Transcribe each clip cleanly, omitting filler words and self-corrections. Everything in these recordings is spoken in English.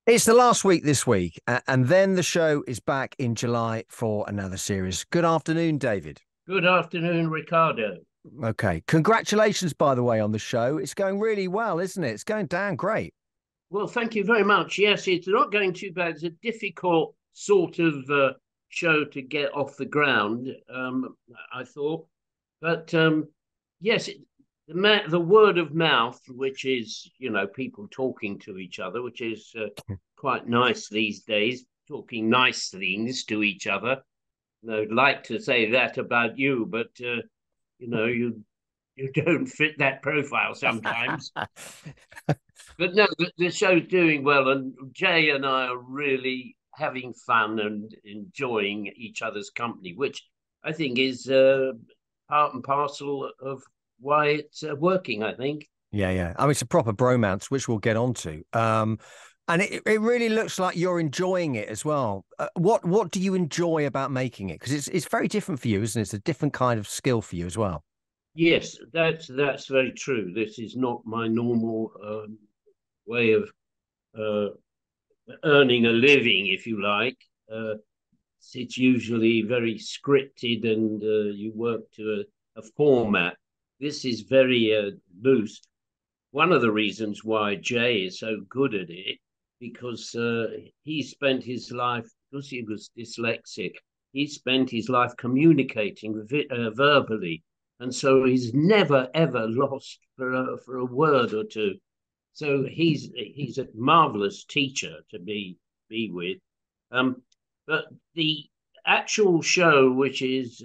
It's the last week this week, and then the show is back in July for another series. Good afternoon, David. Good afternoon, Ricardo. Okay. Congratulations, by the way, on the show. It's going really well, isn't it? It's going down great. Well, thank you very much. Yes, it's not going too bad. It's a difficult sort of show to get off the ground, I thought. But yes, the word of mouth, which is, people talking to each other, which is quite nice these days, talking nice things to each other. And I'd like to say that about you, but, you don't fit that profile sometimes. But no, the show's doing well, and Jay and I are really having fun and enjoying each other's company, which I think is part and parcel of why it's working, I think. Yeah. I mean, it's a proper bromance, which we'll get onto. And it really looks like you're enjoying it as well. What do you enjoy about making it? Because it's very different for you, isn't it? It's a different kind of skill for you as well. Yes, that's very true. This is not my normal way of earning a living, if you like. It's usually very scripted, and you work to a format. This is very loose. One of the reasons why Jay is so good at it, because he spent his life, because he was dyslexic, he spent his life communicating verbally. And so he's never, ever lost for a word or two. So he's a marvelous teacher to be with. But the actual show, which is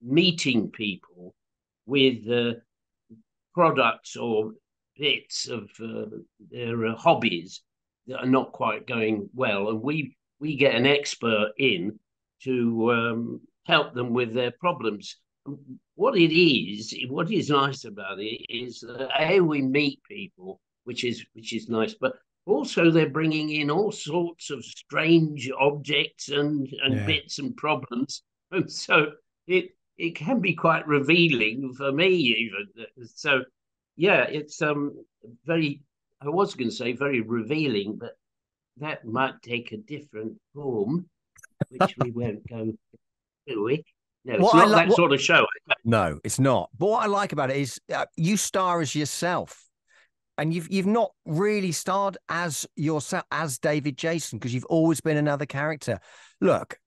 meeting people with products or bits of their hobbies that are not quite going well, and we get an expert in to help them with their problems. What is nice about it is we meet people, which is nice, but also they're bringing in all sorts of strange objects and bits and problems, and so it can be quite revealing for me even. So yeah, it's very, I was going to say very revealing, but that might take a different form, which we won't go to. No, it's not that sort of show. No, it's not. But what I like about it is you star as yourself, and you've not really starred as yourself, as David Jason, because you've always been another character. Look,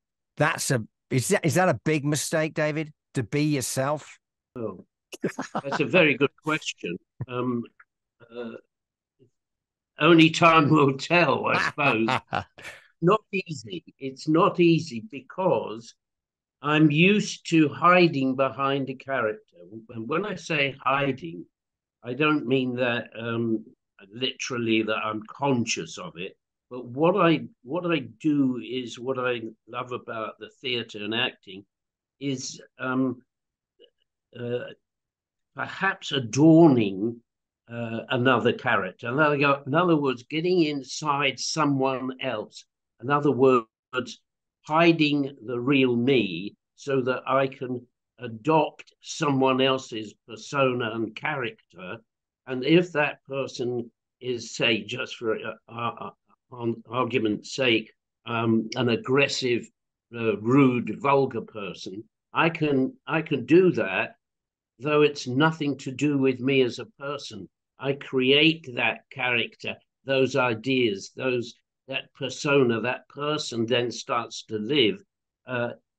is that a big mistake, David, to be yourself? Oh, that's a very good question. Only time will tell, I suppose. Not easy. It's not easy because I'm used to hiding behind a character. And when I say hiding, I don't mean that literally that I'm conscious of it. But what I do is, what I love about the theatre and acting is perhaps adorning another character. In other words, getting inside someone else. In other words, hiding the real me so that I can adopt someone else's persona and character. And if that person is, say, just for on argument's sake, an aggressive, rude, vulgar person, I can do that, though it's nothing to do with me as a person. I create that character, those ideas, that persona. That person then starts to live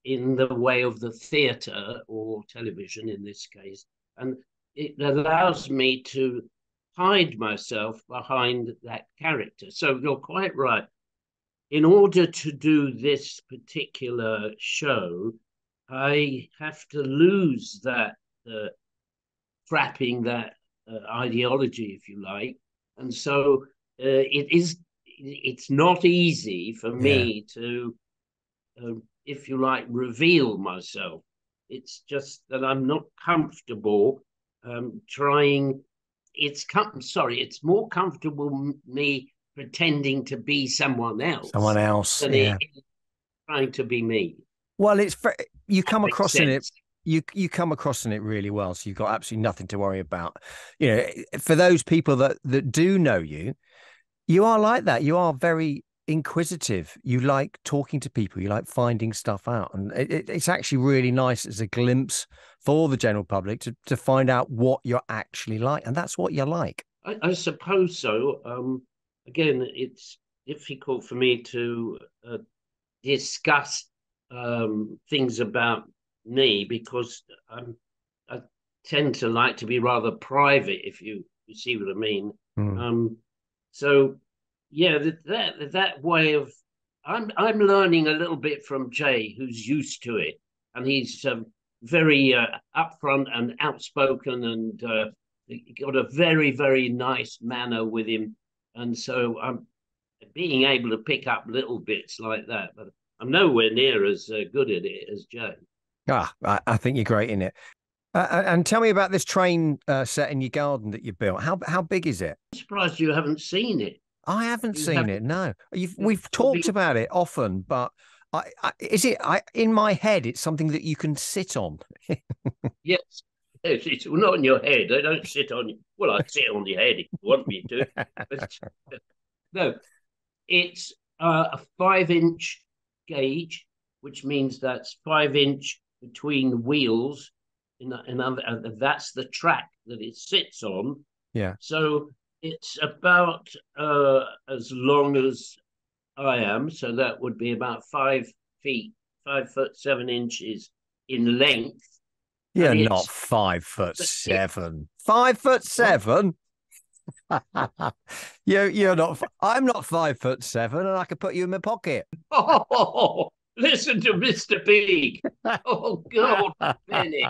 in the way of the theatre or television in this case. And it allows me to hide myself behind that character. So you're quite right. In order to do this particular show, I have to lose that trapping, that ideology, if you like. And so it's not easy for me to, if you like, reveal myself. It's just that I'm not comfortable trying. It's more comfortable me pretending to be someone else. Than it is trying to be me. Well, you come across in it. You come across in it really well. So you've got absolutely nothing to worry about. You know, for those people that do know you, You are like that. You are very inquisitive. You like talking to people. You like finding stuff out. And it's actually really nice as a glimpse for the general public to find out what you're actually like. And that's what you're like. I suppose so. Again, it's difficult for me to discuss things about me because I tend to like to be rather private, if you see what I mean. So yeah, that way of I'm learning a little bit from Jay, who's used to it, and he's very upfront and outspoken, and got a very, very nice manner with him, and so I'm being able to pick up little bits like that, but I'm nowhere near as good at it as Jay. I think you're great in it. And tell me about this train set in your garden that you built. How big is it? I'm surprised you haven't seen it. I haven't seen it. No, we've talked about it often, but in my head, it's something that you can sit on. Yes, it's not on your head. I don't sit on you. Well, I sit on your head if you want me to. No, it's a 5-inch gauge, which means that's 5-inch between wheels. That's the track that it sits on. Yeah. So it's about as long as I am. So that would be about 5 feet, 5'7" in length. You're not 5'7". 5'7"? You're not. I'm not 5'7", and I could put you in my pocket. Oh, listen to Mr. Big. Oh, God, Benny.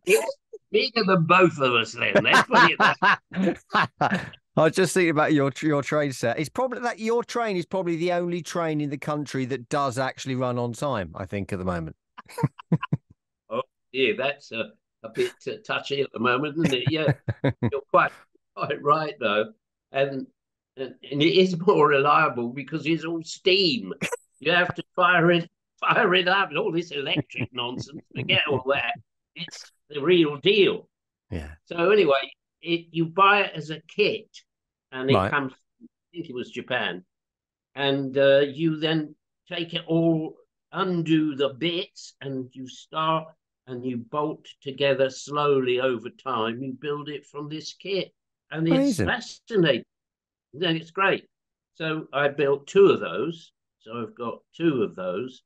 It's bigger than both of us then. Let's put it that. I was just thinking about your train set. It's probably that your train is probably the only train in the country that does actually run on time, I think, at the moment. Oh, yeah, that's a bit touchy at the moment, isn't it? Yeah, you're quite right, though. And it is more reliable because it's all steam. You have to fire it up, and all this electric nonsense. Forget all that. It's the real deal. Yeah. So anyway, you buy it as a kit, and it comes. I think it was Japan, and you then take it all, undo the bits, and you start and you bolt together slowly over time. You build it from this kit, and it's fascinating. Then it's great. So I built 2 of those. So I've got 2 of those,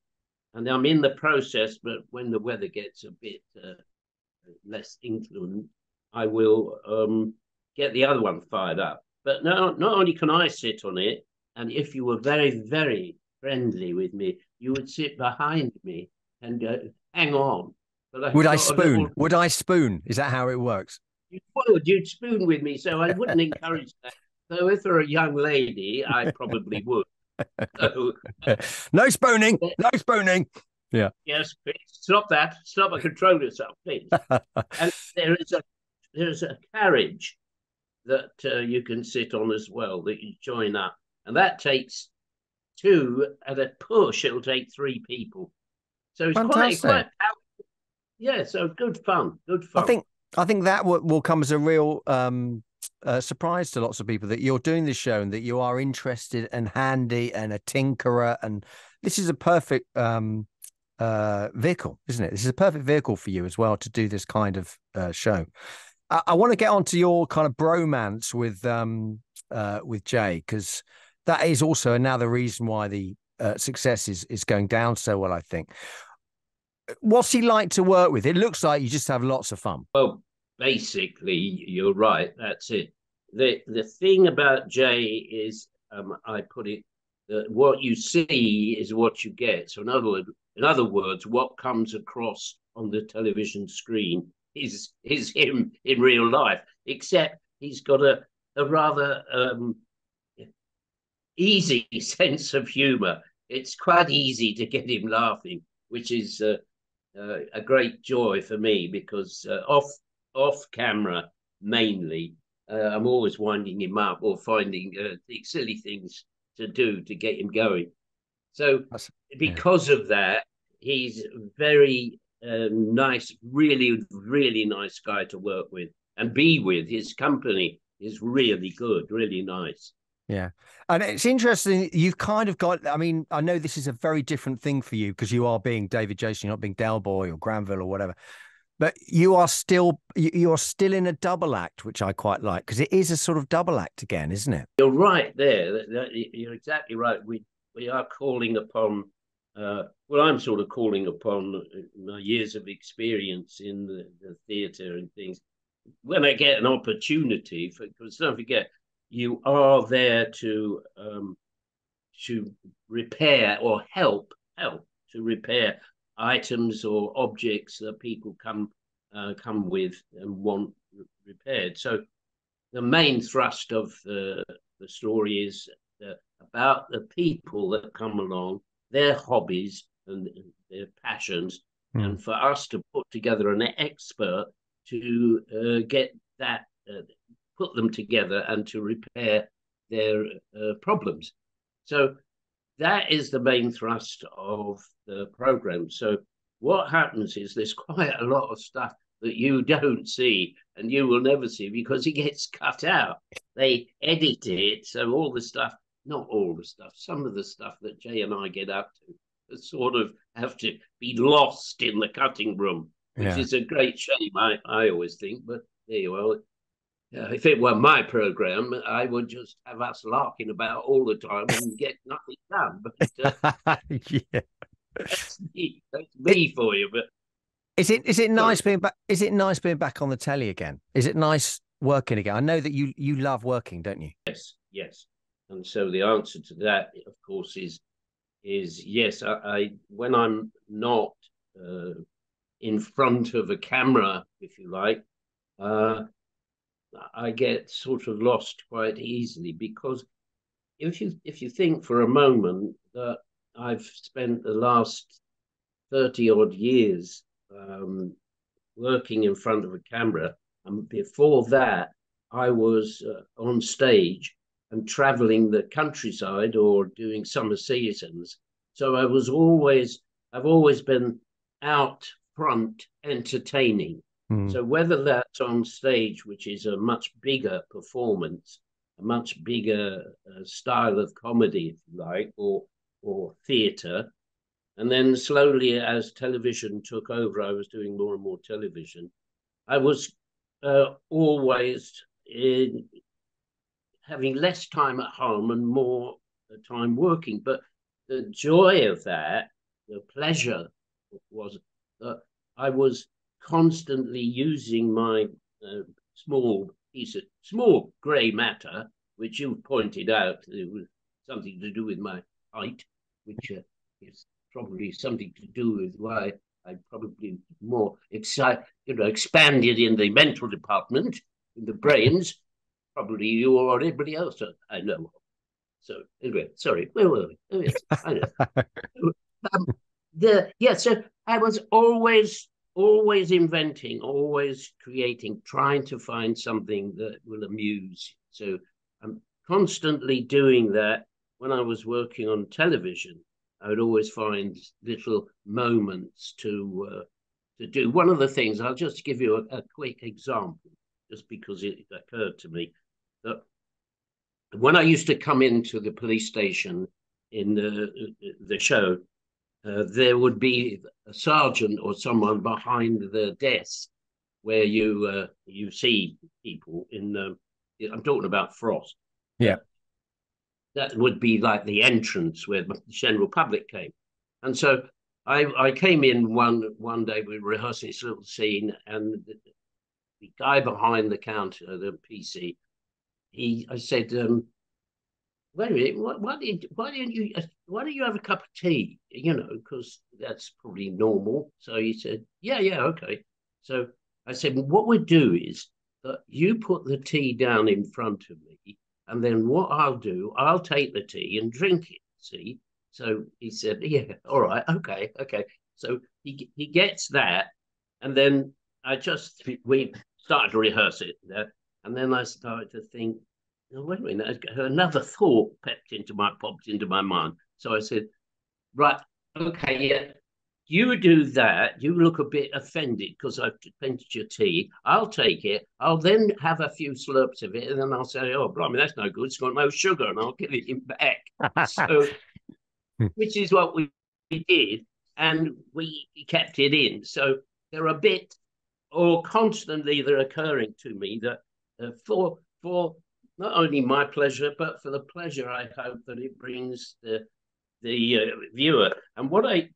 and I'm in the process. But when the weather gets a bit less inclement, I will get the other one fired up. But not only can I sit on it, and if you were very, very friendly with me, you would sit behind me and hang on. Would I spoon? Would I spoon? Is that how it works? You'd spoon with me, so I wouldn't encourage that. So if you're a young lady, I probably would. So, no spooning. No spooning. Yeah. Yes, please stop that. Stop and control yourself, please. And there's a carriage that you can sit on as well that you join up, and that takes 2 at a push. It'll take 3 people. So it's quite powerful. Yeah, so good fun. Good fun. I think that will come as a real surprise to lots of people that you're doing this show and that you are interested and handy and a tinkerer, and this is a perfect vehicle, isn't it? This is a perfect vehicle for you as well to do this kind of show. I want to get onto your kind of bromance with Jay, because that is also another reason why the success is going down so well, I think. What's he like to work with? It looks like you just have lots of fun. Well, basically, you're right. That's it. The thing about Jay is, I put it, that what you see is what you get. So in other words, what comes across on the television screen is him in real life, except he's got a rather easy sense of humor. It's quite easy to get him laughing, which is a great joy for me, because off camera mainly, I'm always winding him up or finding silly things to do to get him going. So because of that, he's very nice, really, really nice guy to work with and be with. His company is really good, really nice. Yeah. And it's interesting. You've kind of got, I mean, I know this is a very different thing for you because you are being David Jason, you're not being Del Boy or Granville or whatever. But you're still in a double act, which I quite like, because it is a sort of double act again, isn't it? You're right there. You're exactly right. We are calling upon, well, I'm sort of calling upon my years of experience in the theatre and things. When I get an opportunity, because don't forget, you are there to repair or help to repair items or objects that people come with and want repaired. So the main thrust of the story is about the people that come along, their hobbies and their passions, and for us to put together an expert to get that, put them together and to repair their problems. So that is the main thrust of the program. So what happens is there's quite a lot of stuff that you don't see and you will never see because it gets cut out. They edit it. So all the stuff, not all the stuff, some of the stuff that Jay and I get up to sort of have to be lost in the cutting room, which is a great shame, I always think. But there you are. If it were my program, I would just have us larking about all the time and get nothing done. But yeah, that's me for you. But is it nice being back? Is it nice being back on the telly again? Is it nice working again? I know that you love working, don't you? Yes. And so the answer to that, of course, is yes. I when I'm not in front of a camera, if you like, I get sort of lost quite easily because if you think for a moment that I've spent the last 30 odd years working in front of a camera, and before that I was on stage and traveling the countryside or doing summer seasons. So I've always been out front entertaining. So whether that's on stage, which is a much bigger performance, a much bigger style of comedy, if you like, or theatre, and then slowly as television took over, I was doing more and more television. I was always having less time at home and more time working. But the joy of that, the pleasure was that I was constantly using my small grey matter, which you pointed out, it was something to do with my height, which is probably something to do with why I probably more expanded in the mental department, in the brains, probably you or everybody else I know. So anyway, sorry, where were we? Oh yes, I know. So I was always inventing, always creating, trying to find something that will amuse. So I'm constantly doing that. When I was working on television, I would always find little moments to do. One of the things, I'll just give you a quick example, just because it occurred to me, that when I used to come into the police station in the show, there would be a sergeant or someone behind the desk where you see people in. I'm talking about Frost. Yeah, that would be like the entrance where the general public came, and so I came in one day. We were rehearsing this little scene, and the guy behind the counter, the PC, I said, wait a minute, why don't you have a cup of tea? Because that's probably normal. So he said, yeah, okay. So I said, well, what we'll do is that you put the tea down in front of me, and then what I'll do, I'll take the tea and drink it. See? So he said, yeah, all right, okay. So he gets that, and then we started to rehearse it, and then I started to think, wait a minute, another thought popped into my mind. So I said, right, okay, yeah, You do that, you look a bit offended because I've plenty your tea. I'll take it. I'll then have a few slurps of it, and then I'll say, "Oh, blimey, that's no good. It's got no sugar," and I'll give it him back. So, which is what we did, and we kept it in. So they're a bit, or constantly they're occurring to me that for not only my pleasure, but for the pleasure I hope that it brings the viewer. And what I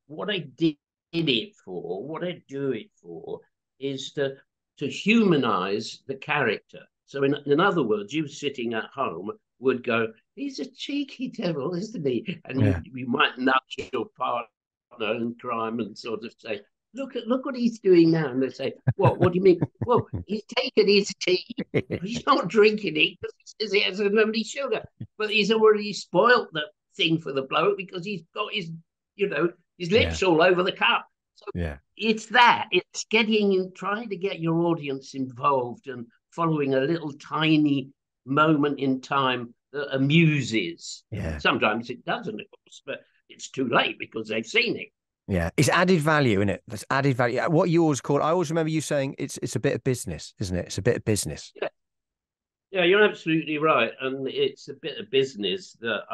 did it for, what I do it for, is to humanize the character. So in other words, you sitting at home would go, "He's a cheeky devil, isn't he?" And you might nudge your partner in crime and sort of say, look what he's doing now. And they say, what do you mean? Well, he's taken his tea. He's not drinking it because he says it has only sugar. But he's already spoilt the thing for the bloke because he's got his lips all over the cup. So it's that. It's trying to get your audience involved and following a little tiny moment in time that amuses. Yeah. Sometimes it doesn't, of course, but it's too late because they've seen it. Yeah, it's added value, isn't it? That's added value. What you always call, I always remember you saying it's a bit of business, isn't it? It's a bit of business. Yeah, you're absolutely right, and it's a bit of business that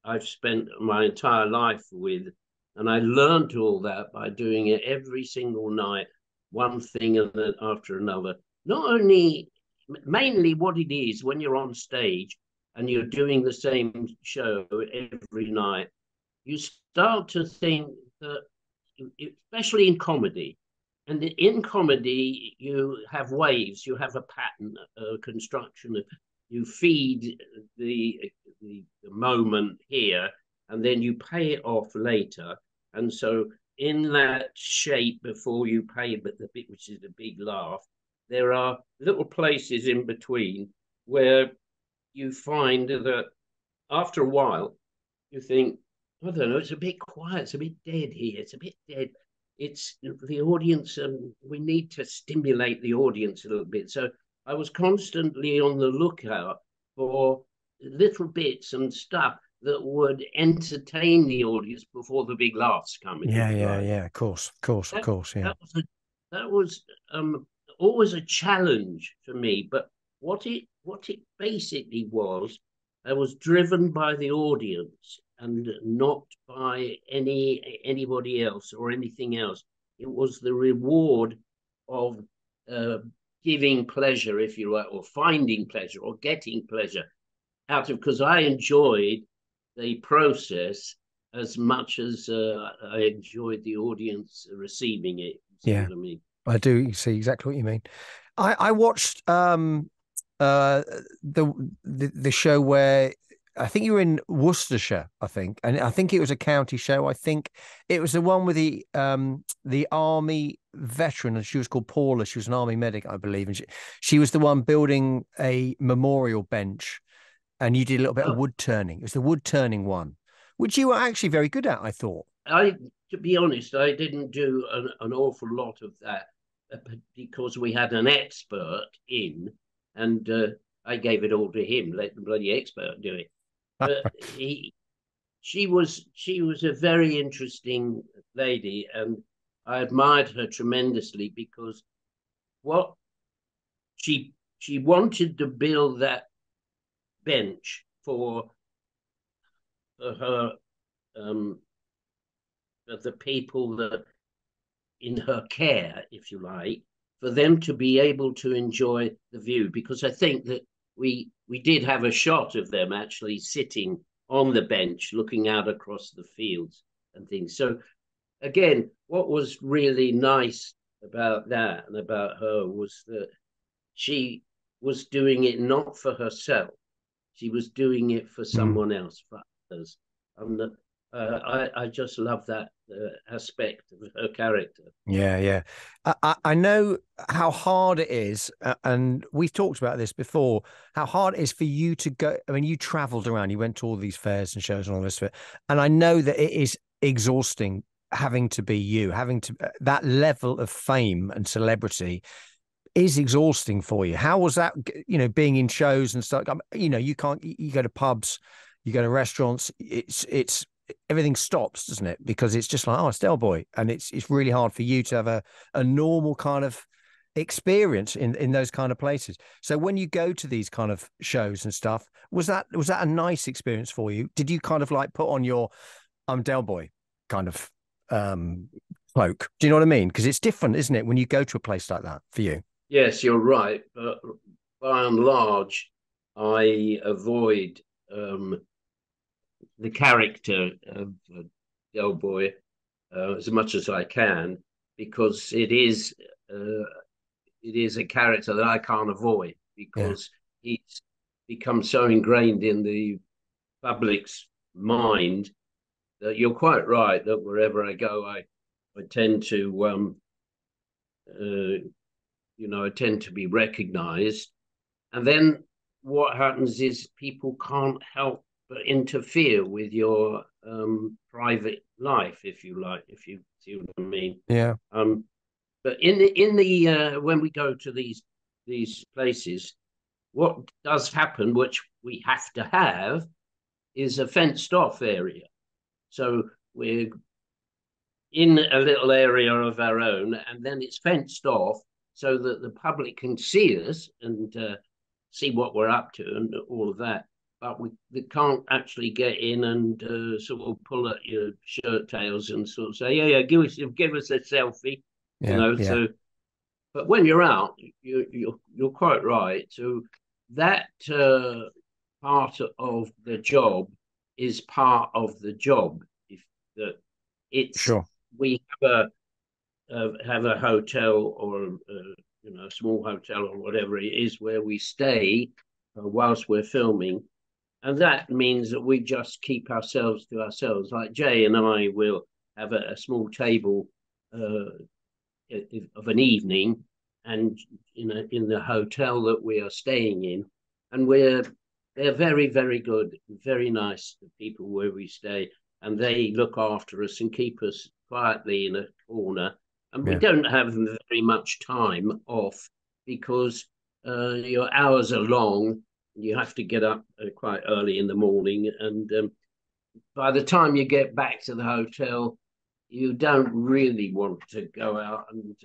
I've spent my entire life with, and I learned all that by doing it every single night, one thing after another. Not only, mainly what it is when you're on stage and you're doing the same show every night, you start to think that, especially in comedy, and in comedy you have waves, you have a pattern, a construction of, you feed the moment here, and then you pay it off later. And so in that shape before you pay the bit, which is the big laugh, there are little places in between where you find that after a while you think, I don't know, it's a bit quiet, it's a bit dead here, it's a bit dead. It's the audience, we need to stimulate the audience a little bit. So I was constantly on the lookout for little bits and stuff that would entertain the audience before the big laughs come in. Yeah. Of course. Yeah. That was always a challenge for me. But what it basically was, I was driven by the audience and not by anybody else or anything else. It was the reward of giving pleasure, if you like, or finding pleasure or getting pleasure out of, because I enjoyed the process as much as I enjoyed the audience receiving it. Yeah, what I mean? I do see exactly what you mean. I watched the show where I think you were in Worcestershire, I think, and I think it was a county show. I think it was the one with the army veteran, and she was called Paula. She was an army medic, I believe, and she was the one building a memorial bench, and you did a little bit of wood turning. It was the wood turning one, which you were actually very good at, I thought. To be honest, I didn't do an awful lot of that because we had an expert in, and I gave it all to him. Let the bloody expert do it. But she was a very interesting lady, and I admired her tremendously because what she wanted to build that bench for her the people that in her care, if you like, for them to be able to enjoy the view. Because I think that we did have a shot of them actually sitting on the bench looking out across the fields and things. So again, what was really nice about that and about her was that she was doing it not for herself. She was doing it for someone else, for others. And I just love that aspect of her character. Yeah. I know how hard it is, and we've talked about this before, how hard it is for you to go. I mean, you traveled around, you went to all these fairs and shows and all this, and I know that it is exhausting having to be you, having to, that level of fame and celebrity is exhausting for you. How was that, being in shows and stuff? You go to pubs, you go to restaurants, it's everything stops, doesn't it? Because it's just like, oh, it's Del Boy, and it's really hard for you to have a normal kind of experience in those kind of places. So when you go to these kind of shows and stuff, was that a nice experience for you? Did you kind of like put on your I'm Del Boy kind of cloak? Do you know what I mean? Because it's different, isn't it, when you go to a place like that for you? Yes, you're right. But by and large, I avoid the character of Del Boy as much as I can, because it is a character that I can't avoid, because he's become so ingrained in the public's mind that you're quite right that wherever I go, I tend to I tend to be recognized. And then what happens is people can't help but interfere with your private life, if you like, if you see what I mean. Yeah. But in the when we go to these places, what does happen, which we have to have, is a fenced off area. So we're in a little area of our own, and then it's fenced off so that the public can see us and see what we're up to and all of that. But they can't actually get in and sort of pull at your shirt tails and sort of say, yeah, give us a selfie, So, but when you're out, you're quite right. So that part of the job is part of the job. If that it's Sure. We have a hotel or a small hotel or whatever it is where we stay whilst we're filming, and that means that we just keep ourselves to ourselves. Like Jay and I will have a small table of an evening, and in the hotel that we are staying in, and they're very, very good, very nice people where we stay, and they look after us and keep us quietly in a corner. And we don't have very much time off, because your hours are long. You have to get up quite early in the morning, and by the time you get back to the hotel, you don't really want to go out and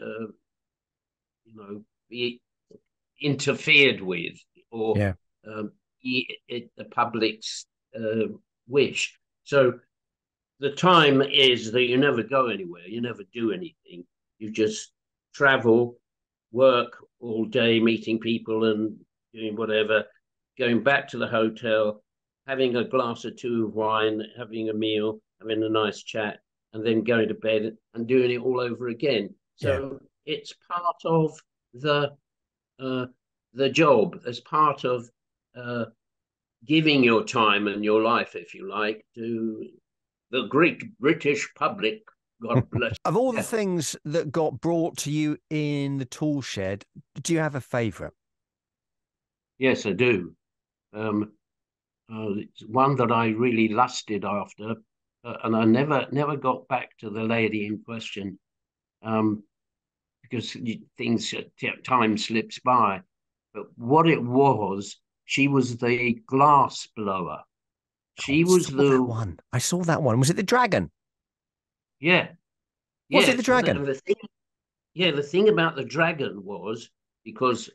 be interfered with or be at the public's wish. So the time is that you never go anywhere, you never do anything. You just travel, work all day, meeting people and doing whatever, going back to the hotel, having a glass or two of wine, having a meal, having a nice chat, and then going to bed and doing it all over again. So it's part of the job, as part of giving your time and your life, if you like, to the great British public. God bless. Of all the things that got brought to you in the tool shed, do you have a favourite? Yes, I do. It's one that I really lusted after, and I never got back to the lady in question, because time slips by. But what it was, she was the glass blower. She was that one. I saw that one. Was it the dragon? Yeah. Was it the dragon? The thing about the dragon was, because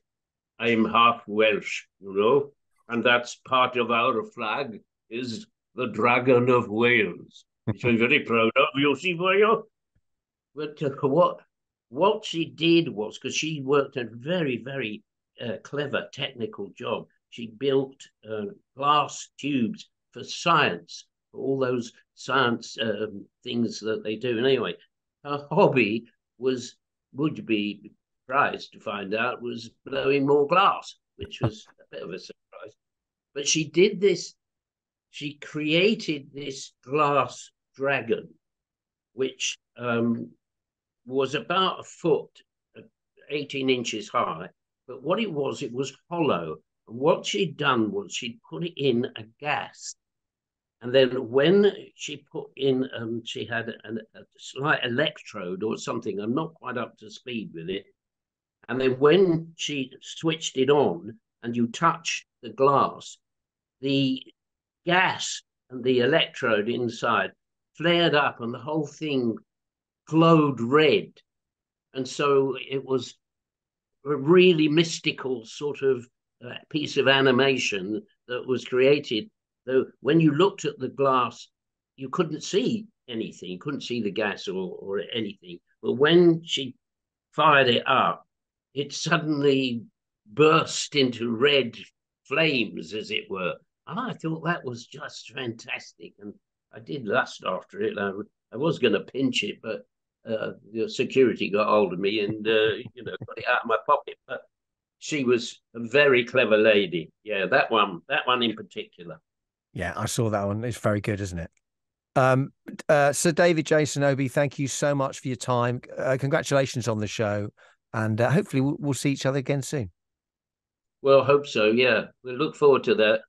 I'm half Welsh, and that's part of our flag, is the Dragon of Wales, which I'm very proud of, you'll see for you. But what she did was, because she worked a very, very clever technical job, she built glass tubes for science, for all those science things that they do. And anyway, her hobby would be surprised to find out, was blowing more glass, which was a bit of a surprise. But she did this, she created this glass dragon, which was about a foot, 18 inches high. But what it was hollow. And what she'd done was she'd put it in a gas. And then when she put in, she had a slight electrode or something. I'm not quite up to speed with it. And then when she switched it on and you touch the glass, the gas and the electrode inside flared up and the whole thing glowed red. And so it was a really mystical sort of piece of animation that was created. Though when you looked at the glass, you couldn't see anything, you couldn't see the gas or anything. But when she fired it up, it suddenly burst into red flames, as it were. And I thought that was just fantastic. And I did lust after it. I was going to pinch it, but the security got hold of me and, got it out of my pocket. But she was a very clever lady. Yeah, that one in particular. Yeah, I saw that one. It's very good, isn't it? Sir David Jason Obi, thank you so much for your time. Congratulations on the show. And hopefully we'll see each other again soon. Well, hope so. Yeah, we look forward to that.